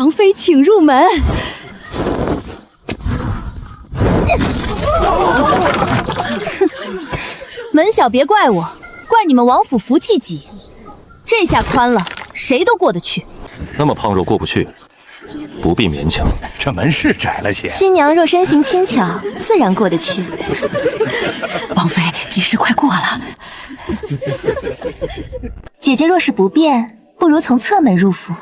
王妃请入门。门小别怪我，怪你们王府福气挤。这下宽了，谁都过得去。那么胖若过不去，不必勉强。这门是窄了些。新娘若身形轻巧，自然过得去。王妃，吉时快过了。姐姐若是不便，不如从侧门入府。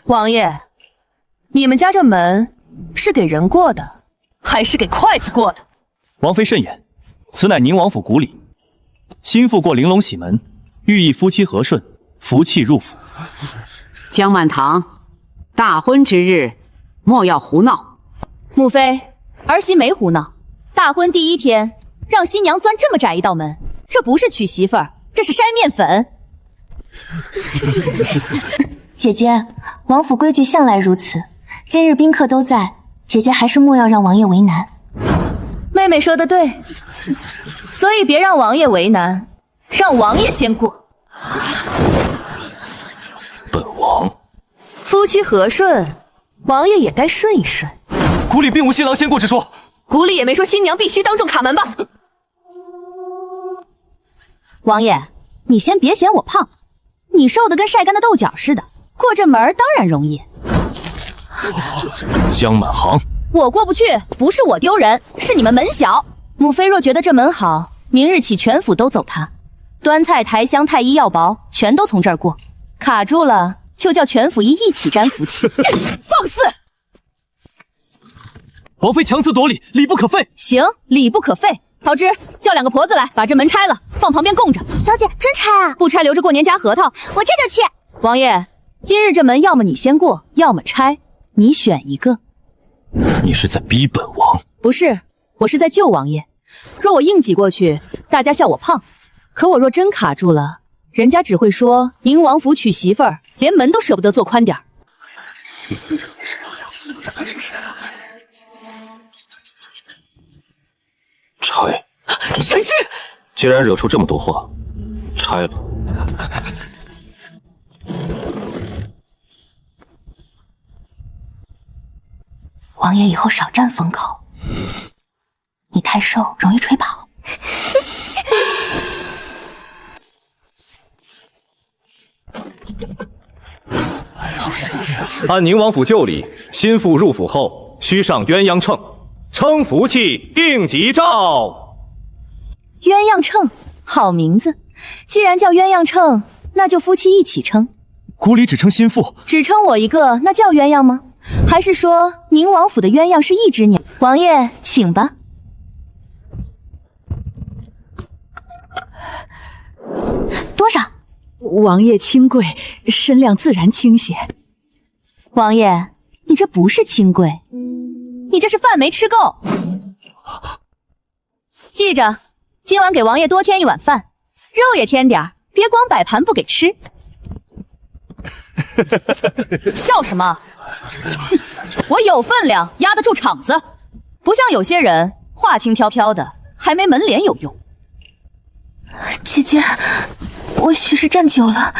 王爷，你们家这门是给人过的，还是给筷子过的？王妃慎言，此乃宁王府古礼，新妇过玲珑喜门，寓意夫妻和顺，福气入府。江满堂，大婚之日，莫要胡闹。母妃，儿媳没胡闹。大婚第一天，让新娘钻这么窄一道门，这不是娶媳妇儿，这是筛面粉。姐姐，王府规矩向来如此，今日宾客都在，姐姐还是莫要让王爷为难。妹妹说的对，所以别让王爷为难，让王爷先过。本王夫妻和顺，王爷也该顺一顺。古礼并无新郎先过之说，古礼也没说新娘必须当众卡门吧？王爷，你先别嫌我胖，你瘦得跟晒干的豆角似的，过这门当然容易。江满行，我过不去，不是我丢人，是你们门小。母妃若觉得这门好，明日起全府都走它，端菜、抬香、太医、药包全都从这儿过。卡住了，就叫全府一起沾福气。放肆！王妃强词夺理，理不可废。行，理不可废。桃枝，叫2个婆子来，把这门拆了，放旁边供着。小姐，真拆啊？不拆留着过年夹核桃。我这就去。王爷，今日这门要么你先过，要么拆，你选一个。你是在逼本王？不是，我是在救王爷。若我硬挤过去，大家笑我胖；可我若真卡住了，人家只会说宁王府娶媳妇儿，连门都舍不得做宽点儿。拆！玄之，既然惹出这么多话，拆了。王爷以后少占风口，你太瘦容易吹跑。按宁王府旧礼，新妇入府后须上鸳鸯秤，称福气，定吉兆。鸳鸯秤，好名字。既然叫鸳鸯秤，那就夫妻一起称。古礼只称新妇，只称我一个，那叫鸳鸯吗？还是说宁王府的鸳鸯是一只鸟？王爷，请吧。多少？王爷清贵，身量自然倾斜。王爷，你这不是清贵，你这是饭没吃够。记着，今晚给王爷多添一碗饭，肉也添点儿，别光摆盘不给吃。笑什么？我有分量，压得住场子，不像有些人话轻飘飘的，还没门脸有用。姐姐，我许是站久了，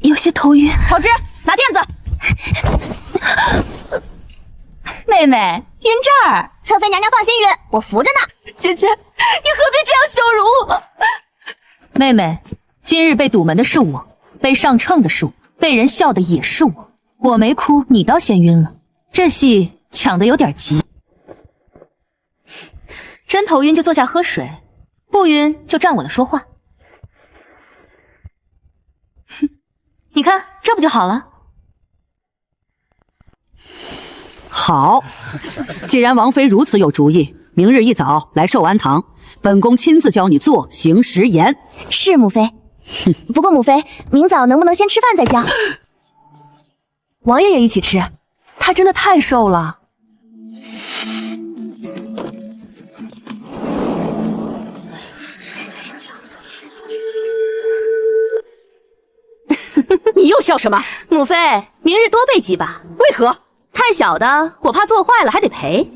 有些头晕。桃枝，拿垫子。妹妹，晕这儿。侧妃娘娘放心晕，我扶着呢。姐姐，你何必这样羞辱我？妹妹，今日被堵门的是我，被上秤的是我，被人笑的也是我。我没哭，你倒先晕了。这戏抢得有点急。真头晕就坐下喝水，不晕就站稳了说话。哼，你看这不就好了？好，既然王妃如此有主意，明日一早来寿安堂，本宫亲自教你做行食言。是母妃。不过母妃，明早能不能先吃饭再教？王爷也一起吃，他真的太瘦了。你又笑什么？母妃，明日多备几把。为何？太小的，我怕做坏了还得赔。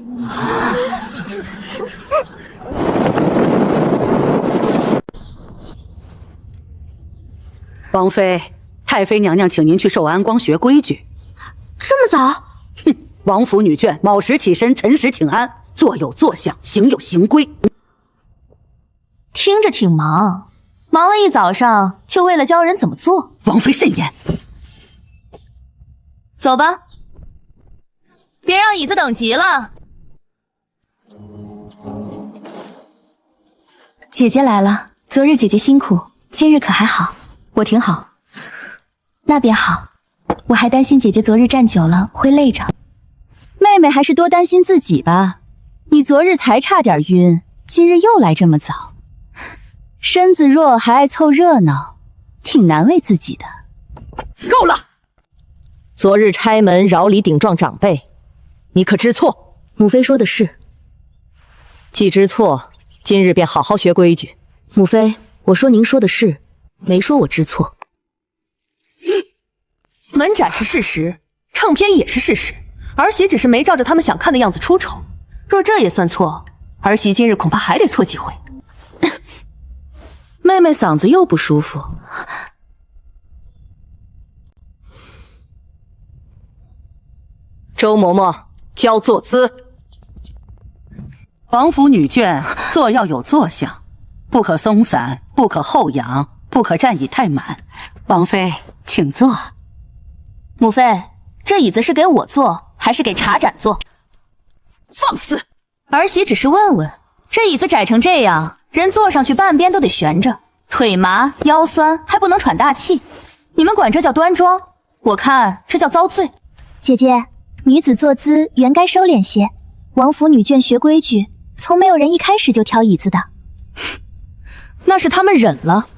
王妃，太妃娘娘请您去寿安宫学规矩。这么早？哼，王府女眷卯时起身，辰时请安，坐有坐相，行有行规。听着挺忙，忙了一早上，就为了教人怎么做。王妃慎言。走吧，别让椅子等急了。姐姐来了，昨日姐姐辛苦，今日可还好？我挺好。那便好，我还担心姐姐昨日站久了会累着。妹妹还是多担心自己吧，你昨日才差点晕，今日又来这么早，身子弱还爱凑热闹，挺难为自己的。够了！昨日拆门饶礼顶撞长辈，你可知错？母妃说的是。既知错，今日便好好学规矩。母妃，我说您说的是，没说我知错。门斩是事实，唱片也是事实，儿媳只是没照着他们想看的样子出丑。若这也算错，儿媳今日恐怕还得错几回。妹妹嗓子又不舒服。周嬷嬷教坐姿。王府女眷坐要有坐相，不可松散，不可后仰，不可站椅太满。王妃，请坐。母妃，这椅子是给我坐，还是给茶盏坐？放肆！儿媳只是问问，这椅子窄成这样，人坐上去半边都得悬着，腿麻腰酸，还不能喘大气。你们管这叫端庄？我看这叫遭罪。姐姐，女子坐姿原该收敛些，王府女眷学规矩，从没有人一开始就挑椅子的。那是他们忍了，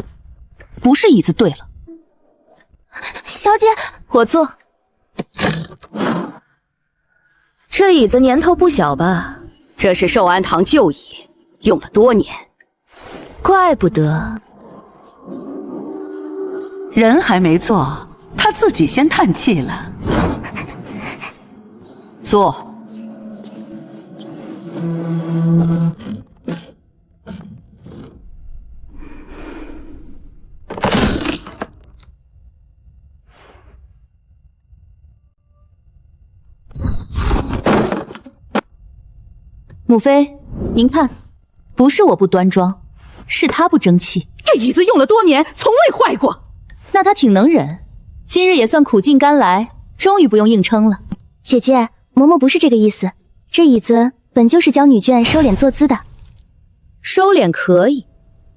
不是椅子对了。小姐，我坐。这椅子年头不小吧？这是寿安堂旧椅，用了多年。怪不得。人还没坐，他自己先叹气了。坐。母妃，您看，不是我不端庄，是他不争气。这椅子用了多年，从未坏过。那他挺能忍，今日也算苦尽甘来，终于不用硬撑了。姐姐，嬷嬷不是这个意思，这椅子本就是教女眷收敛坐姿的。收敛可以，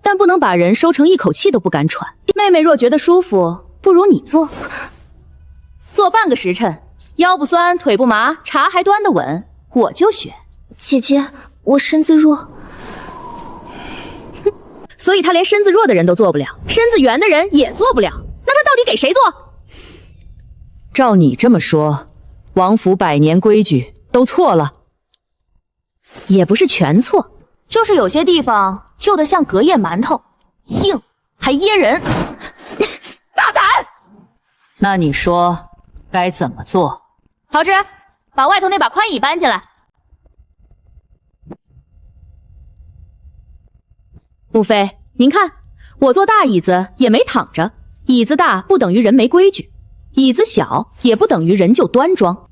但不能把人收成一口气都不敢喘。妹妹若觉得舒服，不如你坐，坐半个时辰，腰不酸，腿不麻，茶还端得稳，我就学。姐姐，我身子弱。所以他连身子弱的人都做不了，身子圆的人也做不了。那他到底给谁做？照你这么说，王府百年规矩都错了？也不是全错，就是有些地方旧得像隔夜馒头，硬还噎人。大胆！那你说该怎么做？桃枝，把外头那把宽椅搬进来。母妃，您看，我坐大椅子也没躺着，椅子大不等于人没规矩，椅子小也不等于人就端庄。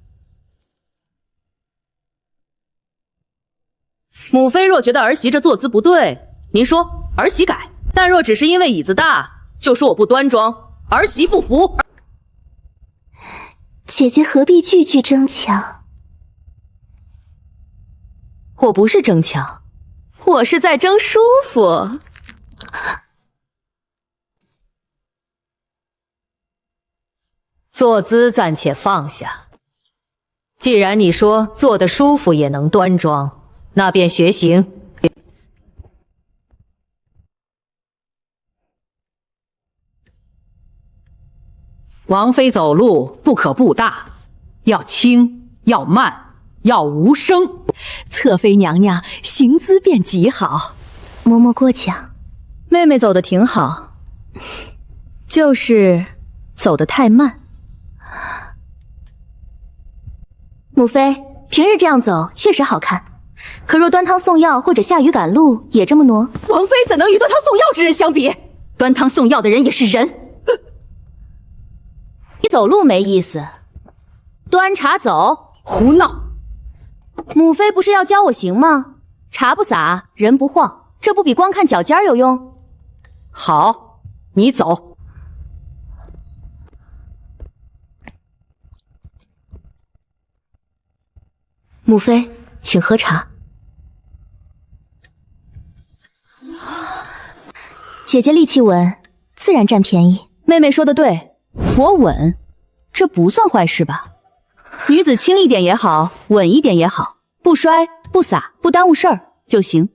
母妃若觉得儿媳这坐姿不对，您说儿媳改；但若只是因为椅子大，就说我不端庄，儿媳不服。姐姐何必句句争强？我不是争强，我是在争舒服。坐姿暂且放下，既然你说坐得舒服也能端庄，那便学行。王妃走路不可步大，要轻，要慢，要无声。侧妃娘娘行姿便极好。嬷嬷过奖。妹妹走得挺好，就是走得太慢。母妃，平日这样走确实好看，可若端汤送药或者下雨赶路也这么挪，王妃怎能与端汤送药之人相比？端汤送药的人也是人。走路没意思，端茶走。胡闹！母妃不是要教我行吗？茶不洒，人不晃，这不比光看脚尖有用？好，你走。母妃，请喝茶。姐姐力气稳，自然占便宜。妹妹说的对，我稳，这不算坏事吧？女子轻一点也好，稳一点也好，不摔不洒，不耽误事儿就行。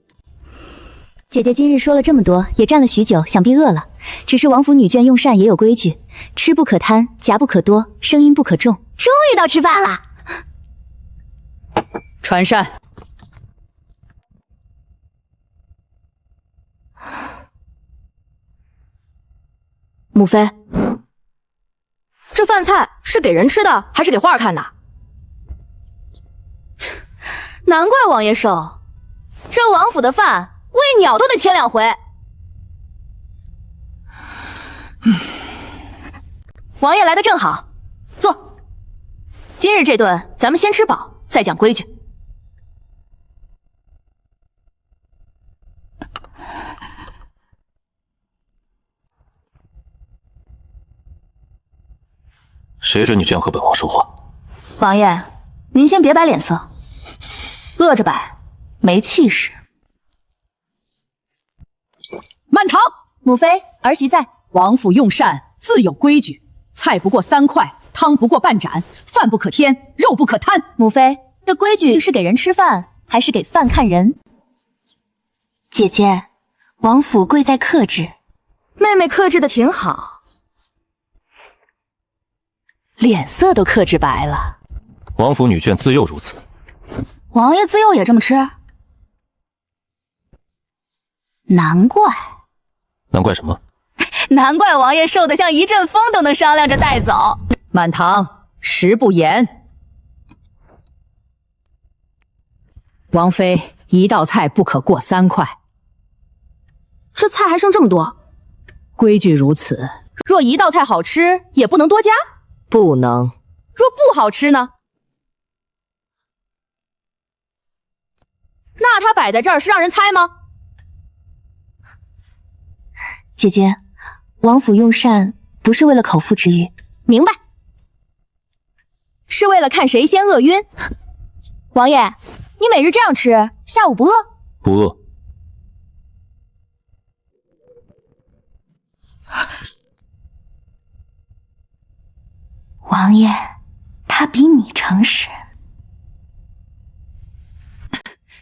姐姐今日说了这么多，也站了许久，想必饿了。只是王府女眷用膳也有规矩，吃不可贪，夹不可多，声音不可重。终于到吃饭啦！传膳。母妃，这饭菜是给人吃的，还是给画看的？难怪王爷瘦，这王府的饭喂鸟都得添2回。王爷来的正好，坐。今日这顿咱们先吃饱，再讲规矩。谁准你这样和本王说话？王爷，您先别摆脸色，饿着摆，没气势。满堂，母妃，儿媳在。王府用膳自有规矩，菜不过3块，汤不过半盏，饭不可添，肉不可贪。母妃，这规矩是给人吃饭，还是给饭看人？姐姐，王府贵在克制。妹妹克制的挺好，脸色都克制白了。王府女眷自幼如此。王爷自幼也这么吃？难怪。难怪什么？难怪王爷瘦得像一阵风都能商量着带走。满堂，食不言。王妃，一道菜不可过3块。这菜还剩这么多，规矩如此。若一道菜好吃，也不能多加。不能。若不好吃呢？那它摆在这儿是让人猜吗？姐姐，王府用膳不是为了口腹之欲。明白，是为了看谁先饿晕。王爷，你每日这样吃，下午不饿？不饿。王爷，他比你诚实。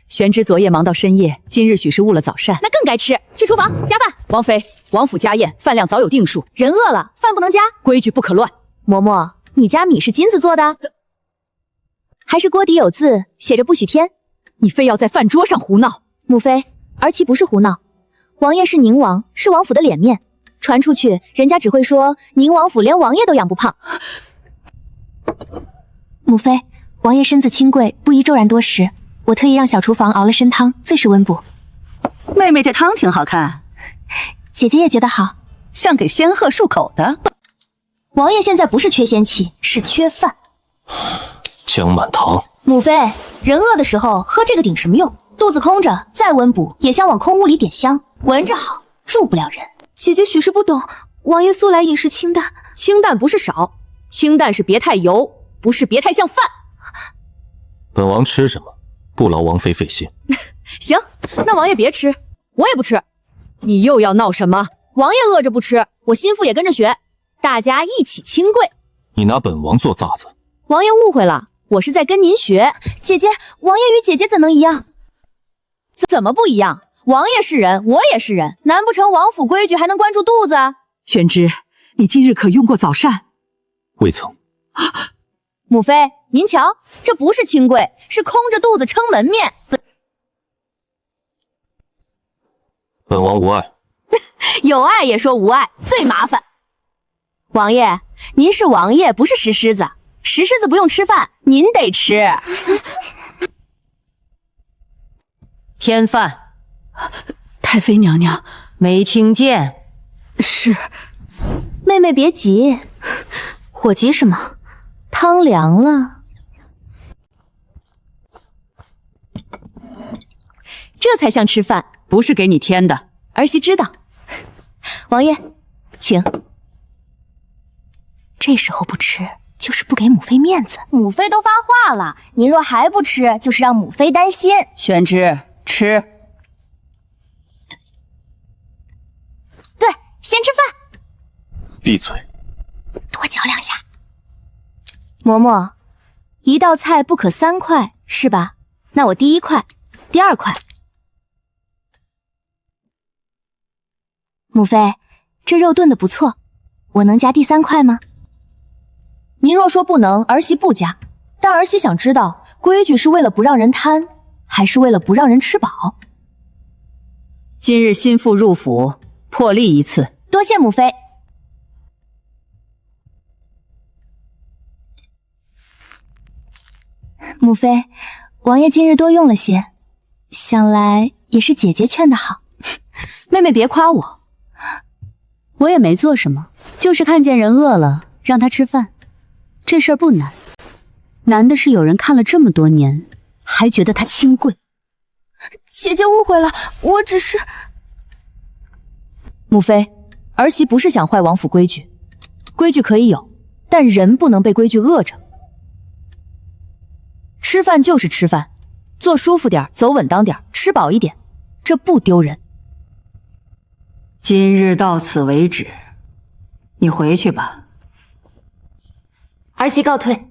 玄之昨夜忙到深夜，今日许是误了早膳，那更该吃。去厨房加饭。王妃，王府家宴饭量早有定数，人饿了饭不能加，规矩不可乱。嬷嬷，你家米是金子做的，还是锅底有字写着不许添？你非要在饭桌上胡闹。母妃，儿媳不是胡闹，王爷是宁王，是王府的脸面，传出去人家只会说宁王府连王爷都养不胖。母妃，王爷身子清贵，不宜骤然多食，我特意让小厨房熬了参汤，最是温补。妹妹这汤挺好看，姐姐也觉得好，像给仙鹤漱口的。王爷现在不是缺仙气，是缺饭。江满堂，母妃，人饿的时候喝这个顶什么用？肚子空着再温补，也像往空屋里点香，闻着好，住不了人。姐姐许是不懂，王爷素来饮食清淡。清淡不是少，清淡是别太油，不是别太像饭。本王吃什么，不劳王妃费心。行，那王爷别吃，我也不吃。你又要闹什么？王爷饿着不吃，我心腹也跟着学，大家一起清贵。你拿本王做架子？王爷误会了，我是在跟您学。姐姐，王爷与姐姐怎能一样？怎么不一样？王爷是人，我也是人，难不成王府规矩还能关住肚子？玄之，你今日可用过早膳？未曾。母妃，您瞧，这不是清贵，是空着肚子撑门面。本王无碍。有爱也说无爱，最麻烦。王爷，您是王爷，不是石狮子。石狮子不用吃饭，您得吃。添饭。太妃娘娘，没听见？是。妹妹别急，我急什么？汤凉了。这才像吃饭，不是给你添的。儿媳知道。王爷，请。这时候不吃，就是不给母妃面子。母妃都发话了，您若还不吃，就是让母妃担心。宣之，吃。对，先吃饭。闭嘴。多嚼2下。嬷嬷，一道菜不可3块，是吧？那我第1块，第2块。母妃，这肉炖得不错，我能加第3块吗？您若说不能，儿媳不加。但儿媳想知道，规矩是为了不让人贪，还是为了不让人吃饱？今日心腹入府，破例一次。多谢母妃。母妃，王爷今日多用了些，想来也是姐姐劝的好。妹妹别夸我，我也没做什么，就是看见人饿了，让他吃饭。这事儿不难，难的是有人看了这么多年，还觉得他清贵。姐姐误会了，我只是……母妃，儿媳不是想坏王府规矩，规矩可以有，但人不能被规矩饿着。吃饭就是吃饭，坐舒服点，走稳当点，吃饱一点，这不丢人。今日到此为止，你回去吧。儿媳告退。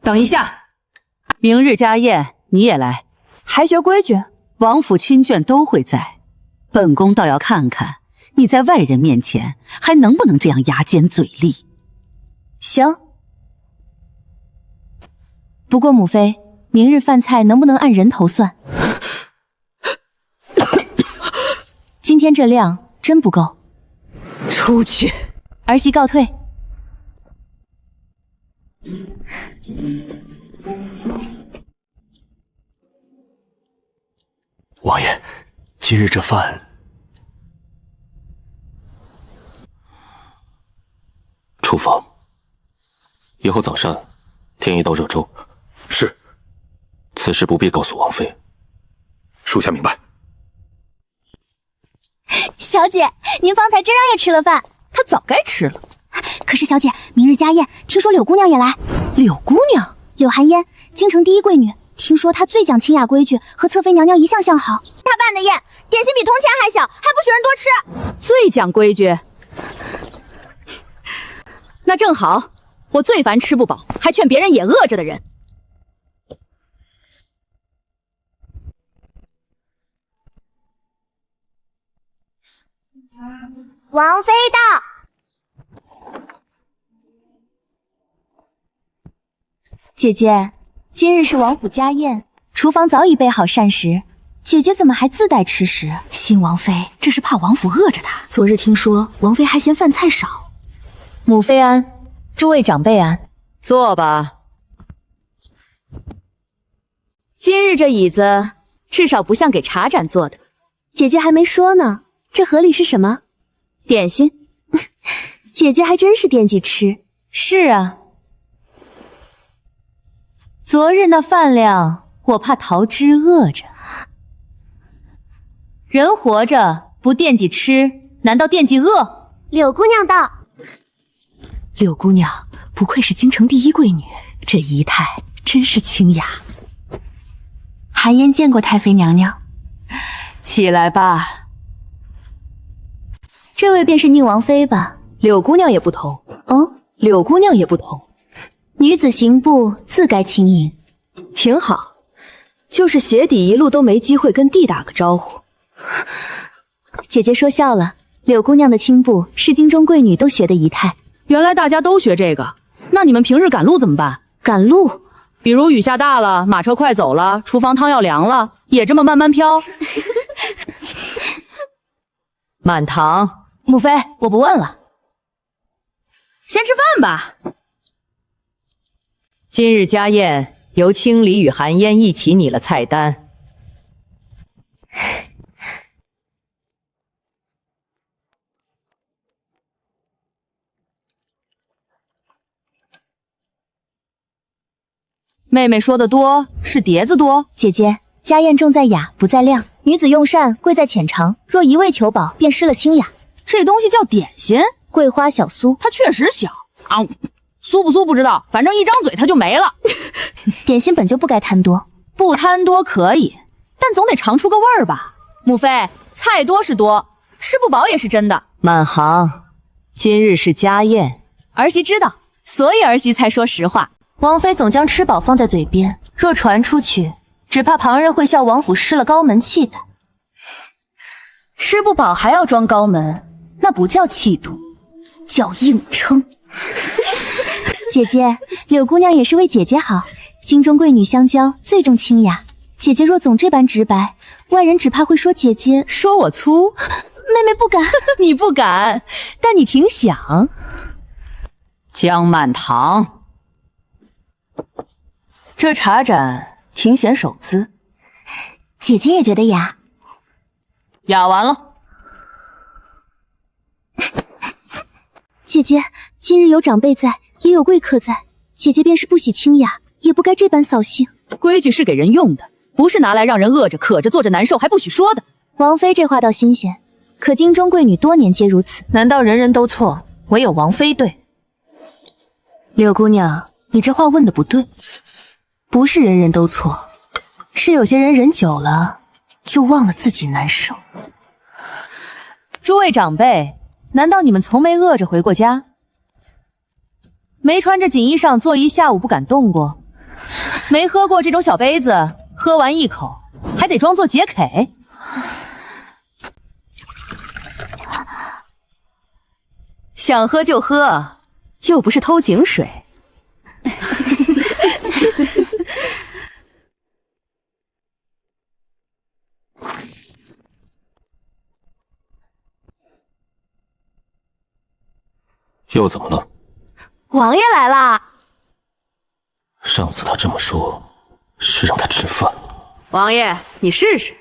等一下，明日家宴你也来，还学规矩？王府亲眷都会在，本宫倒要看看你在外人面前还能不能这样牙尖嘴利。行。不过母妃，明日饭菜能不能按人头算？今天这量真不够。出去。儿媳告退。王爷，今日这饭……厨房，以后早上添一道热粥。是。此事不必告诉王妃。属下明白。小姐，您方才真让爷吃了饭。她早该吃了。可是小姐，明日家宴，听说柳姑娘也来。柳姑娘？柳寒烟，京城第一贵女，听说她最讲清雅规矩，和侧妃娘娘一向相好。她办的宴，点心比铜钱还小，还不许人多吃。最讲规矩。那正好，我最烦吃不饱，还劝别人也饿着的人。王妃到。姐姐，今日是王府家宴，厨房早已备好膳食，姐姐怎么还自带吃食？新王妃这是怕王府饿着她。昨日听说王妃还嫌饭菜少。母妃安，诸位长辈安。坐吧。今日这椅子至少不像给茶盏做的。姐姐还没说呢，这盒里是什么？点心。姐姐还真是惦记吃。是啊，昨日那饭量，我怕桃枝饿着。人活着不惦记吃，难道惦记饿？柳姑娘到。柳姑娘不愧是京城第一贵女，这仪态真是清雅。寒烟见过太妃娘娘。起来吧。这位便是宁王妃吧？柳姑娘也不同。哦，柳姑娘也不同。女子行步自该轻盈。挺好，就是鞋底一路都没机会跟弟打个招呼。姐姐说笑了，柳姑娘的轻步是京中贵女都学的仪态。原来大家都学这个，那你们平日赶路怎么办？赶路？比如雨下大了，马车快走了，厨房汤要凉了，也这么慢慢飘？满堂。母妃，我不问了。先吃饭吧。今日家宴由清离与寒烟一起拟了菜单。妹妹说的多，是碟子多。姐姐，家宴重在雅，不在量。女子用膳，贵在浅尝。若一味求饱，便失了清雅。这东西叫点心，桂花小酥，它确实小啊，酥不酥不知道，反正一张嘴它就没了。点心本就不该贪多，不贪多可以，但总得尝出个味儿吧。母妃，菜多是多，吃不饱也是真的。满行，今日是家宴，儿媳知道，所以儿媳才说实话。王妃总将吃饱放在嘴边，若传出去，只怕旁人会笑王府失了高门气概。吃不饱还要装高门，那不叫气度，叫硬撑。姐姐，柳姑娘也是为姐姐好。京中贵女相交，最重清雅。姐姐若总这般直白，外人只怕会说姐姐说我粗。妹妹不敢。你不敢，但你挺想。江满堂，这茶盏挺显手姿。姐姐也觉得雅。雅完了。姐姐，今日有长辈在，也有贵客在，姐姐便是不喜清雅，也不该这般扫兴。规矩是给人用的，不是拿来让人饿着渴着坐着难受还不许说的。王妃这话倒新鲜，可京中贵女多年皆如此。难道人人都错，唯有王妃对？柳姑娘，你这话问的不对，不是人人都错，是有些人忍久了就忘了自己难受。诸位长辈，难道你们从没饿着回过家？没穿着锦衣裳坐一下午不敢动过？没喝过这种小杯子，喝完一口还得装作解渴？想喝就喝，又不是偷井水。又怎么了？王爷来啦！上次他这么说，是让他吃饭。王爷，你试试。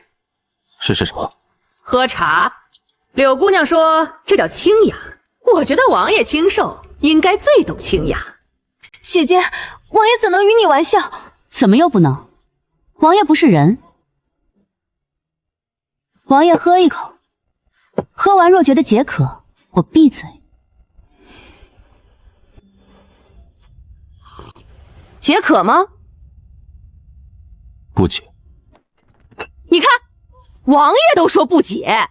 试试什么？喝茶。柳姑娘说这叫清雅，我觉得王爷清瘦，应该最懂清雅。姐姐，王爷怎能与你玩笑？怎么又不能？王爷不是人。王爷喝一口，喝完若觉得解渴，我闭嘴。解渴吗？不解。你看，王爷都说不解。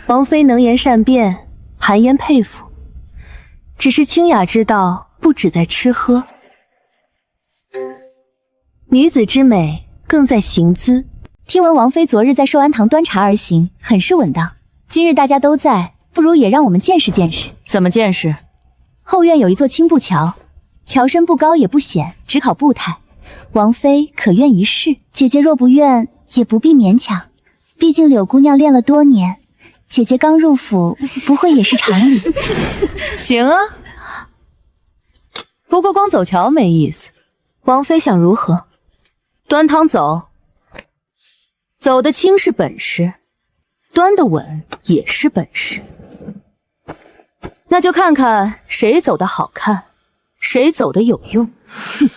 王妃能言善辩，韩嫣佩服。只是清雅之道不只在吃喝，女子之美更在行姿。听闻王妃昨日在寿安堂端茶而行，很是稳当。今日大家都在，不如也让我们见识见识。怎么见识？后院有一座青布桥，桥身不高也不显，只考步态。王妃可愿一试？姐姐若不愿，也不必勉强。毕竟柳姑娘练了多年，姐姐刚入府，不会也是常理。行啊，不过光走桥没意思。王妃想如何？端汤走，走得轻是本事，端得稳也是本事。那就看看谁走得好看，谁走得有用。哼。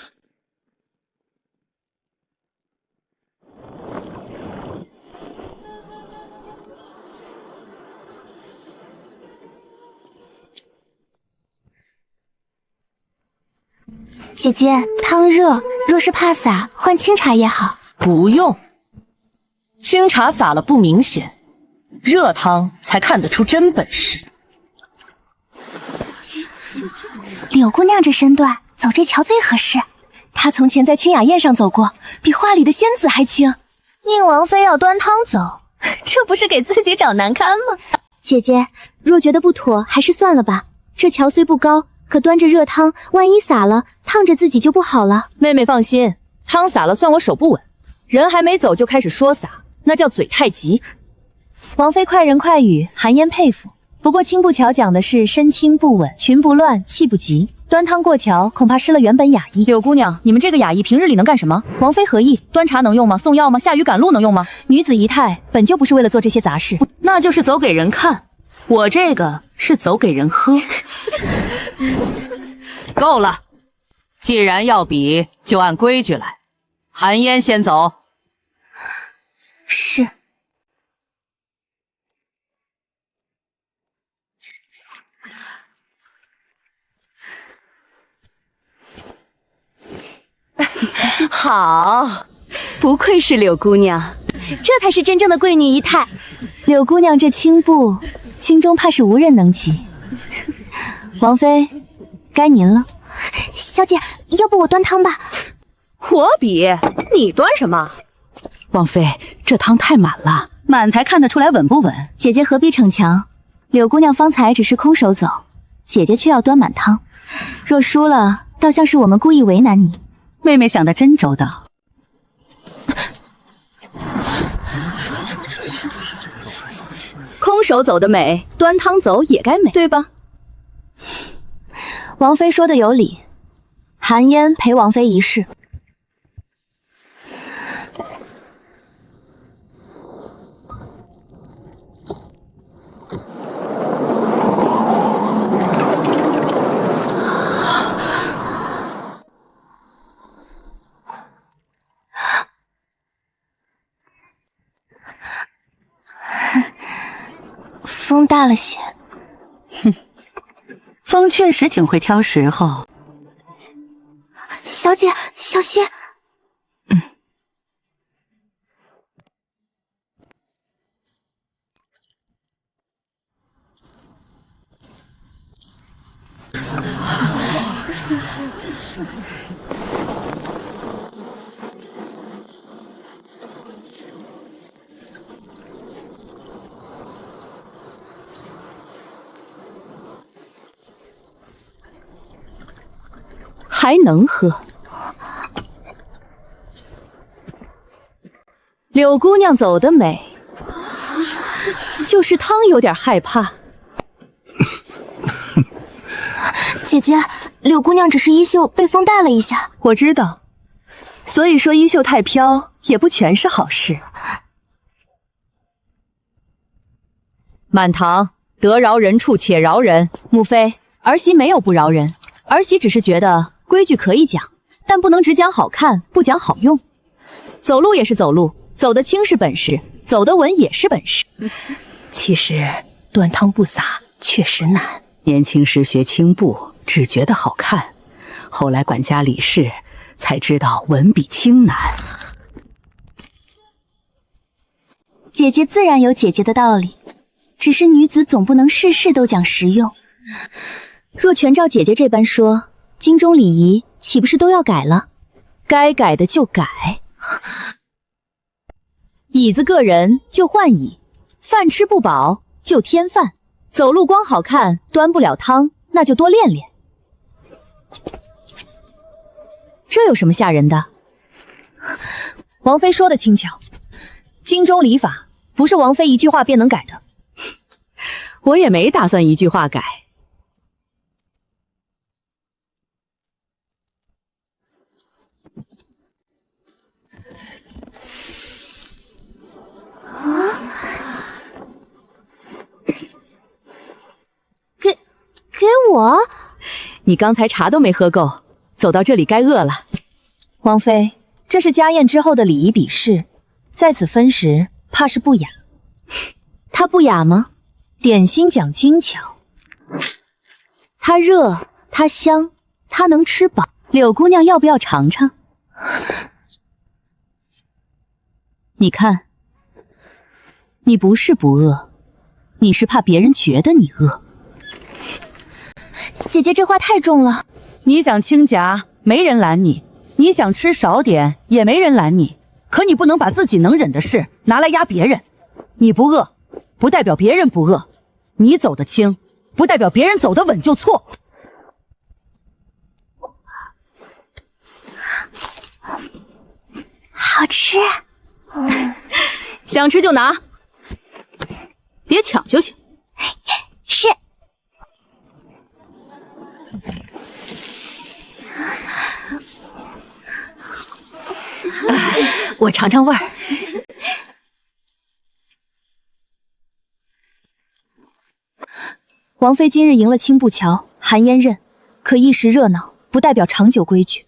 姐姐，汤热，若是怕洒，换清茶也好。不用，清茶洒了不明显，热汤才看得出真本事。柳姑娘这身段，走这桥最合适。她从前在清雅宴上走过，比画里的仙子还清。宁王妃要端汤走，这不是给自己找难堪吗？姐姐，若觉得不妥，还是算了吧。这桥虽不高，可端着热汤，万一洒了，烫着自己就不好了。妹妹放心，汤洒了算我手不稳。人还没走就开始说洒，那叫嘴太急。王妃快人快语，韩嫣佩服。不过青布桥讲的是身轻不稳，裙不乱，气不急。端汤过桥，恐怕失了原本雅意。柳姑娘，你们这个雅意平日里能干什么？王妃何意？端茶能用吗？送药吗？下雨赶路能用吗？女子仪态本就不是为了做这些杂事，那就是走给人看。我这个是走给人喝。够了，既然要比，就按规矩来。韩嫣先走。是。好，不愧是柳姑娘，这才是真正的贵女仪态。柳姑娘这轻步，京中怕是无人能及。王妃，该您了。小姐，要不我端汤吧？我比你端什么？王妃，这汤太满了，满才看得出来稳不稳。姐姐何必逞强？柳姑娘方才只是空手走，姐姐却要端满汤。若输了，倒像是我们故意为难你。妹妹想得真周到。空手走的美，端汤走也该美，对吧？王妃说的有理，韩嫣陪王妃一试。风大了些。哼，风确实挺会挑时候。小姐，小心！还能喝。柳姑娘走得美，就是汤有点害怕。姐姐，柳姑娘只是衣袖被风带了一下。我知道，所以说衣袖太飘也不全是好事。满堂，得饶人处且饶人。母妃，儿媳没有不饶人，儿媳只是觉得规矩可以讲，但不能只讲好看，不讲好用。走路也是走路，走得轻是本事，走得稳也是本事。其实端汤不洒确实难。年轻时学轻步，只觉得好看，后来管家理事，才知道稳比轻难。姐姐自然有姐姐的道理，只是女子总不能事事都讲实用。若全照姐姐这般说，京中礼仪岂不是都要改了？该改的就改。椅子个人就换椅，饭吃不饱就添饭，走路光好看端不了汤，那就多练练。这有什么吓人的？王妃说的轻巧，京中礼法不是王妃一句话便能改的。我也没打算一句话改。给我？你刚才茶都没喝够，走到这里该饿了。王妃，这是家宴之后的礼仪比试，在此分食，怕是不雅。它不雅吗？点心讲精巧，它热，它香，它能吃饱。柳姑娘要不要尝尝？你看，你不是不饿，你是怕别人觉得你饿。姐姐这话太重了。你想清夹，没人拦你；你想吃少点，也没人拦你。可你不能把自己能忍的事拿来压别人。你不饿，不代表别人不饿；你走得轻，不代表别人走得稳就错。好吃。想吃就拿，别抢就行。是。我尝尝味儿。王妃今日赢了青布桥，韩嫣认，可一时热闹不代表长久规矩。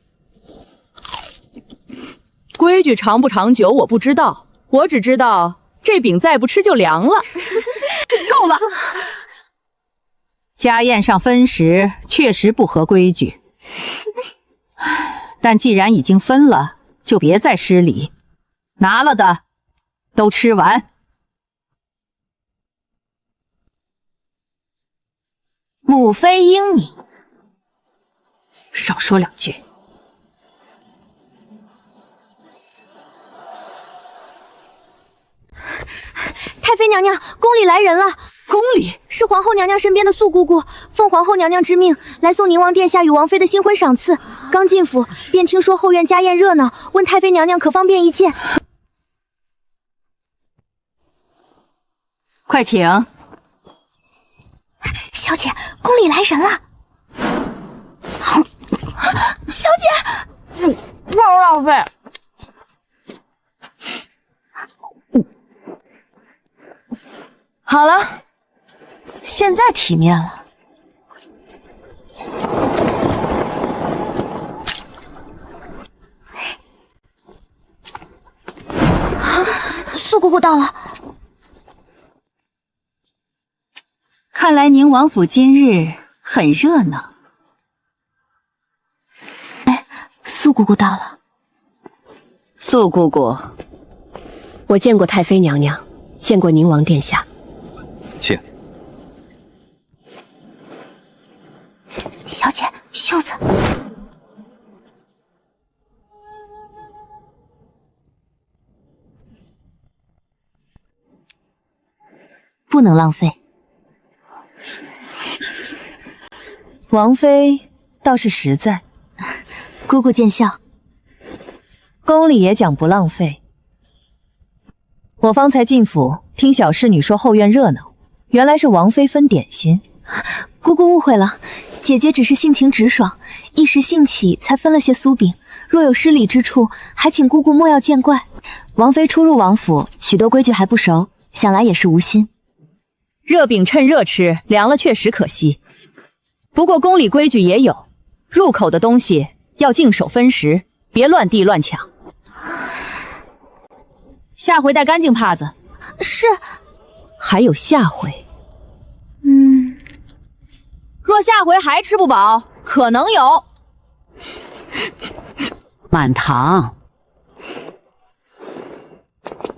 规矩长不长久我不知道，我只知道这饼再不吃就凉了。够了！家宴上分食确实不合规矩，但既然已经分了，就别再失礼。拿了的都吃完。母妃英明，少说两句。太妃娘娘，宫里来人了。宫里是皇后娘娘身边的素姑姑，奉皇后娘娘之命来送宁王殿下与王妃的新婚赏赐。刚进府便听说后院家宴热闹，问太妃娘娘可方便一见。快请。小姐，宫里来人了。小姐，不能浪费。好了，现在体面了。素姑姑到了。看来宁王府今日很热闹。哎，素姑姑到了。素姑姑，我见过太妃娘娘，见过宁王殿下。请。小姐，袖子。不能浪费。王妃倒是实在，姑姑见笑。宫里也讲不浪费。我方才进府，听小侍女说后院热闹，原来是王妃分点心。姑姑误会了，姐姐只是性情直爽，一时兴起才分了些酥饼。若有失礼之处，还请姑姑莫要见怪。王妃初入王府，许多规矩还不熟，想来也是无心。热饼趁热吃，凉了确实可惜。不过宫里规矩也有，入口的东西要净手分食，别乱递乱抢。下回带干净帕子。是。还有下回。若下回还吃不饱，可能有。满堂。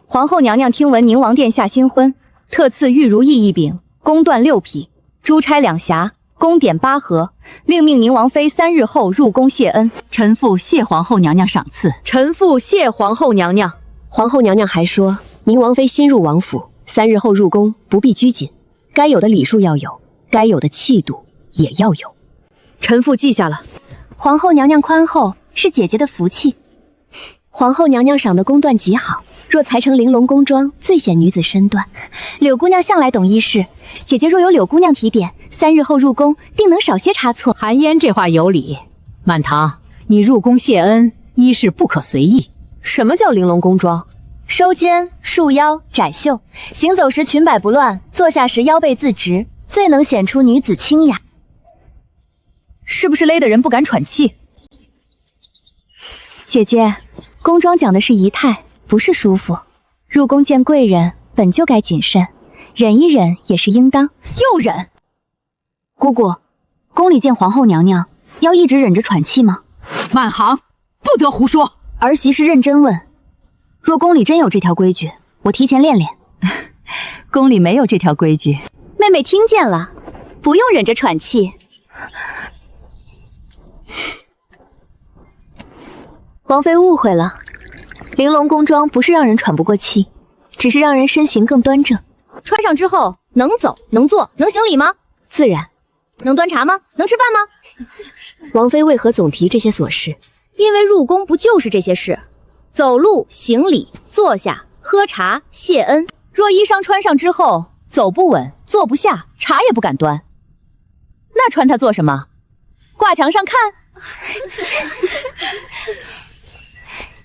皇后娘娘听闻宁王殿下新婚，特赐玉如意一饼，宫缎6匹，珠钗2匣，宫典8盒，另命宁王妃3日后入宫谢恩。臣妇谢皇后娘娘赏赐。臣妇谢皇后娘娘。皇后娘娘还说，宁王妃新入王府，3日后入宫，不必拘谨，该有的礼数要有，该有的气度也要有。臣妇记下了。皇后娘娘宽厚，是姐姐的福气。皇后娘娘赏的宫缎极好，若裁成玲珑宫装，最显女子身段。柳姑娘向来懂衣饰，姐姐若有柳姑娘提点，3日后入宫，定能少些差错。韩嫣这话有理。满堂，你入宫谢恩，衣饰不可随意。什么叫玲珑宫装？收肩、束腰、窄袖，行走时裙摆不乱，坐下时腰背自直，最能显出女子清雅。是不是勒得人不敢喘气？姐姐，宫装讲的是仪态，不是舒服。入宫见贵人，本就该谨慎，忍一忍也是应当。又忍？姑姑，宫里见皇后娘娘，要一直忍着喘气吗？满行，不得胡说。儿媳是认真问，若宫里真有这条规矩，我提前练练。宫里没有这条规矩。妹妹听见了，不用忍着喘气。王妃误会了，玲珑宫装不是让人喘不过气，只是让人身形更端正。穿上之后能走能坐能行礼吗？自然。能端茶吗？能吃饭吗？王妃为何总提这些琐事？因为入宫不就是这些事，走路、行礼、坐下、喝茶、谢恩。若衣裳穿上之后走不稳、坐不下，茶也不敢端，那穿它做什么？挂墙上看。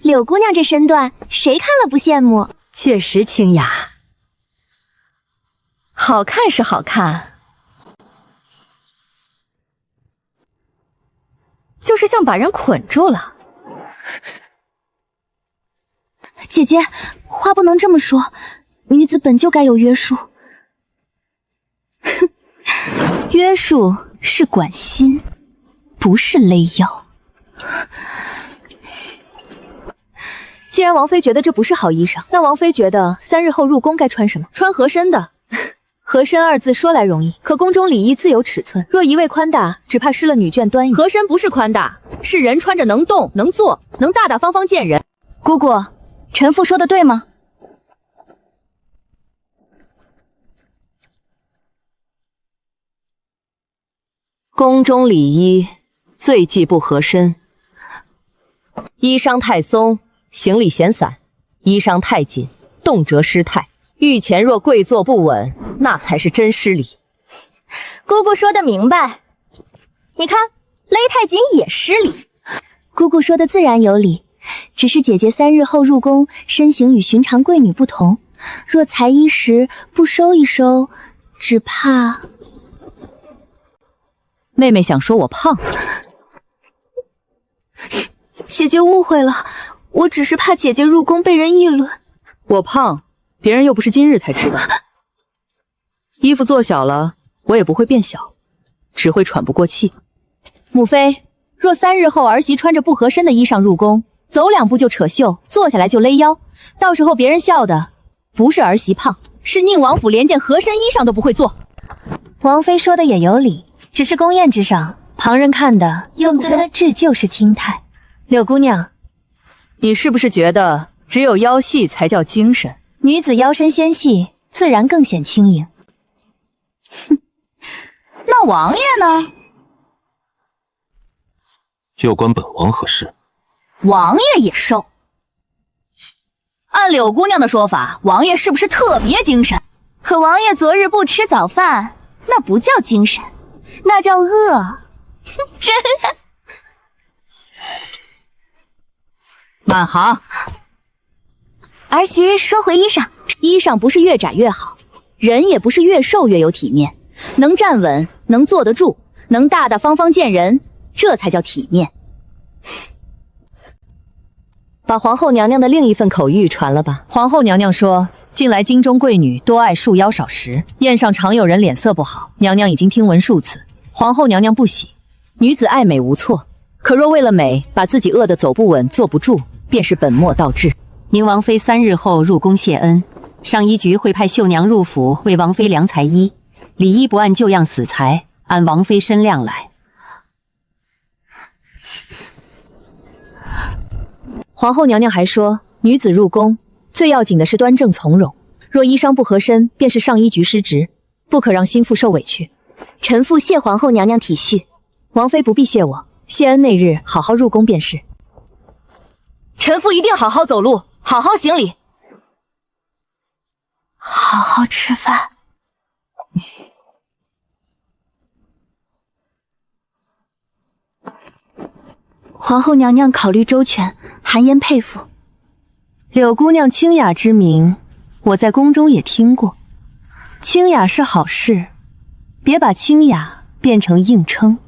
柳姑娘这身段，谁看了不羡慕？确实清雅，好看是好看，就是像把人捆住了。姐姐，话不能这么说，女子本就该有约束。哼，约束是管心，不是勒腰。既然王妃觉得这不是好衣裳，那王妃觉得3日后入宫该穿什么？穿合身的。合身二字说来容易，可宫中礼仪自有尺寸，若一味宽大，只怕失了女眷端倪。合身不是宽大，是人穿着能动能坐，能大大方方见人。姑姑，臣妇说的对吗？宫中礼仪最忌不合身，衣裳太松，行李闲散；衣裳太紧，动辄失态。御前若跪坐不稳，那才是真失礼。姑姑说的明白，你看勒太紧也失礼。姑姑说的自然有理，只是姐姐3日后入宫，身形与寻常贵女不同，若裁衣时不收一收，只怕……妹妹想说我胖。姐姐误会了，我只是怕姐姐入宫被人议论。我胖，别人又不是今日才知道。衣服做小了，我也不会变小，只会喘不过气。母妃，若3日后儿媳穿着不合身的衣裳入宫，走2步就扯袖，坐下来就勒腰，到时候别人笑的不是儿媳胖，是宁王府连件合身衣裳都不会做。王妃说的也有理，只是宫宴之上，旁人看的又这就是轻态。柳姑娘，你是不是觉得只有腰细才叫精神？女子腰身纤细，自然更显轻盈。哼，那王爷呢？又关本王何事？王爷也瘦。按柳姑娘的说法，王爷是不是特别精神？可王爷昨日不吃早饭，那不叫精神，那叫饿。真满行。儿媳收回衣裳，衣裳不是越窄越好，人也不是越瘦越有体面，能站稳，能坐得住，能大大方方见人，这才叫体面。把皇后娘娘的另一份口谕传了吧。皇后娘娘说，近来京中贵女多爱束腰少食，宴上常有人脸色不好，娘娘已经听闻数次。皇后娘娘不喜，女子爱美无错，可若为了美把自己饿得走不稳坐不住，便是本末倒置。宁王妃3日后入宫谢恩，上衣局会派绣娘入府为王妃量裁衣，礼衣不按旧样死裁，按王妃身量来。皇后娘娘还说，女子入宫最要紧的是端正从容，若衣裳不合身，便是上衣局失职，不可让心腹受委屈。臣妇谢皇后娘娘体恤，王妃不必谢我，谢恩那日好好入宫便是。臣妇一定好好走路，好好行礼，好好吃饭。皇后娘娘考虑周全，含言佩服。柳姑娘清雅之名，我在宫中也听过。清雅是好事，别把清雅变成硬撑。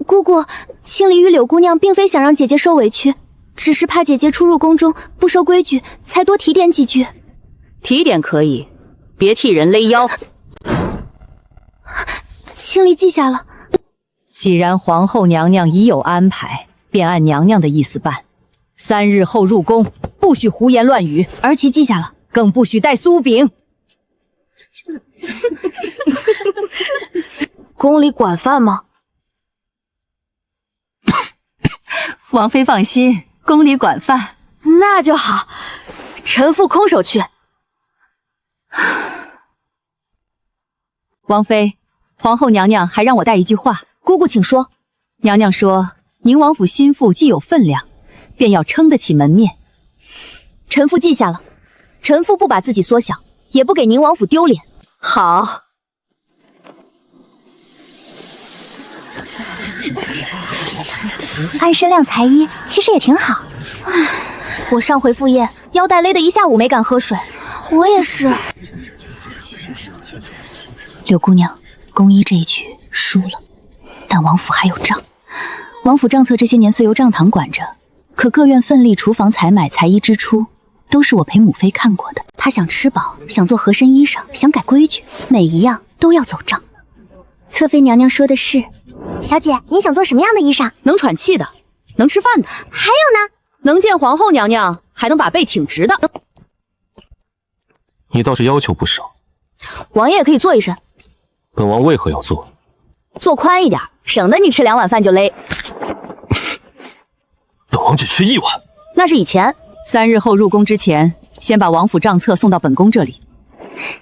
姑姑，青离与柳姑娘并非想让姐姐受委屈，只是怕姐姐初入宫中不守规矩，才多提点几句。提点可以，别替人勒腰。青离记下了。既然皇后娘娘已有安排，便按娘娘的意思办。3日后入宫，不许胡言乱语。儿媳记下了，更不许带酥饼。宫里管饭吗？王妃放心，宫里管饭。那就好，臣妇空手去。王妃，皇后娘娘还让我带一句话。姑姑请说。娘娘说，宁王府心腹既有分量，便要撑得起门面。臣妇记下了。臣妇不把自己缩小，也不给宁王府丢脸。好。按身量裁衣，其实也挺好。我上回赴宴，腰带勒得一下午没敢喝水。我也是。柳姑娘，宫衣这一局输了，但王府还有账。王府账册这些年虽由账堂管着，可各院份例、厨房采买、裁衣支出，都是我陪母妃看过的。她想吃饱，想做合身衣裳，想改规矩，每一样都要走账。侧妃娘娘说的是，小姐，你想做什么样的衣裳？能喘气的，能吃饭的，还有呢？能见皇后娘娘，还能把背挺直的。你倒是要求不少。王爷也可以做一身，本王为何要做？做宽一点，省得你吃2碗饭就勒。本王只吃1碗。那是以前。3日后入宫之前，先把王府账册送到本宫这里。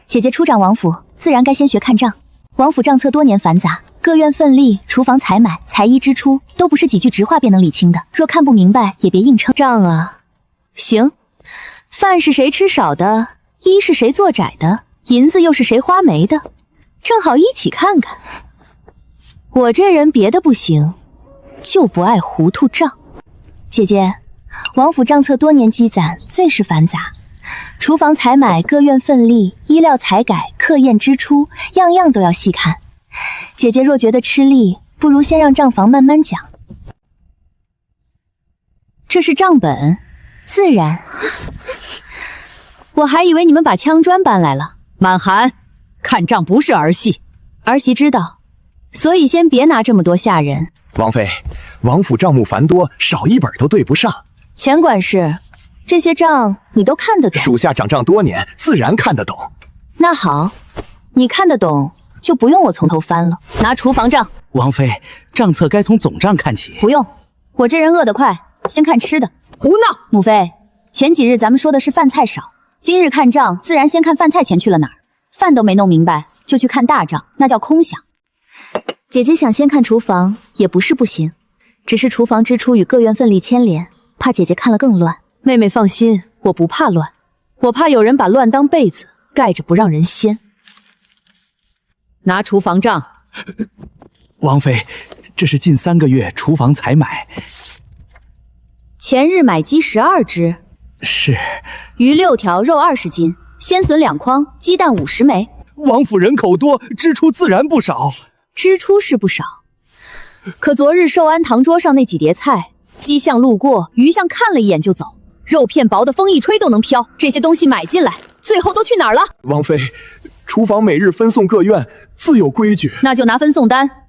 姐姐初掌王府，自然该先学看账。王府账册多年繁杂，各院份例、厨房采买、裁衣支出，都不是几句直话便能理清的。若看不明白，也别硬撑。账啊，行。饭是谁吃少的，衣是谁做窄的，银子又是谁花没的，正好一起看看。我这人别的不行，就不爱糊涂账。姐姐，王府账册多年积攒，最是繁杂。厨房采买、各院份例、衣料采改、客宴支出，样样都要细看。姐姐若觉得吃力，不如先让账房慢慢讲。这是账本，自然。我还以为你们把枪砖搬来了。满寒，看账不是儿戏。儿媳知道，所以先别拿这么多吓人。王妃，王府账目繁多，少一本都对不上。钱管事，这些账你都看得懂？属下掌账多年，自然看得懂。那好，你看得懂，就不用我从头翻了。拿厨房账。王妃，账册该从总账看起。不用，我这人饿得快，先看吃的。胡闹！母妃，前几日咱们说的是饭菜少，今日看账自然先看饭菜钱去了哪儿。饭都没弄明白，就去看大账，那叫空想。姐姐想先看厨房，也不是不行，只是厨房支出与各院份例牵连，怕姐姐看了更乱。妹妹放心，我不怕乱，我怕有人把乱当被子盖着不让人掀。拿厨房账。王妃，这是近3个月厨房采买。前日买鸡12只，是。鱼6条，肉20斤，鲜笋2筐，鸡蛋50枚。王府人口多，支出自然不少。支出是不少，可昨日寿安堂桌上那几碟菜，鸡相路过，鱼相看了一眼就走，肉片薄的风一吹都能飘。这些东西买进来，最后都去哪儿了？王妃，厨房每日分送各院，自有规矩。那就拿分送单。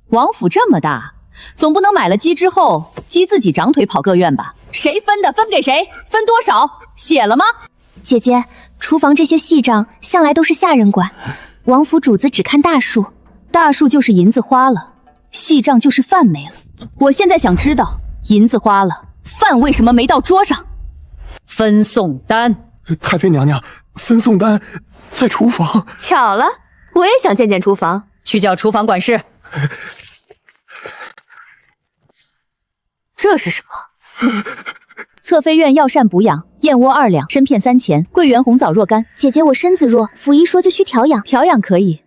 王府这么大，总不能买了鸡之后，鸡自己长腿跑各院吧？谁分的？分给谁？分多少？写了吗？姐姐，厨房这些细账向来都是下人管，王府主子只看大数。大数就是银子花了，细账就是饭没了。我现在想知道，银子花了，饭为什么没到桌上？分送单。太妃娘娘，分送单在厨房。巧了，我也想见见厨房。去叫厨房管事。这是什么？侧妃院药膳补养，燕窝2两，参片3钱，桂圆红枣若干。姐姐，我身子弱，府医说就需调养。调养可以。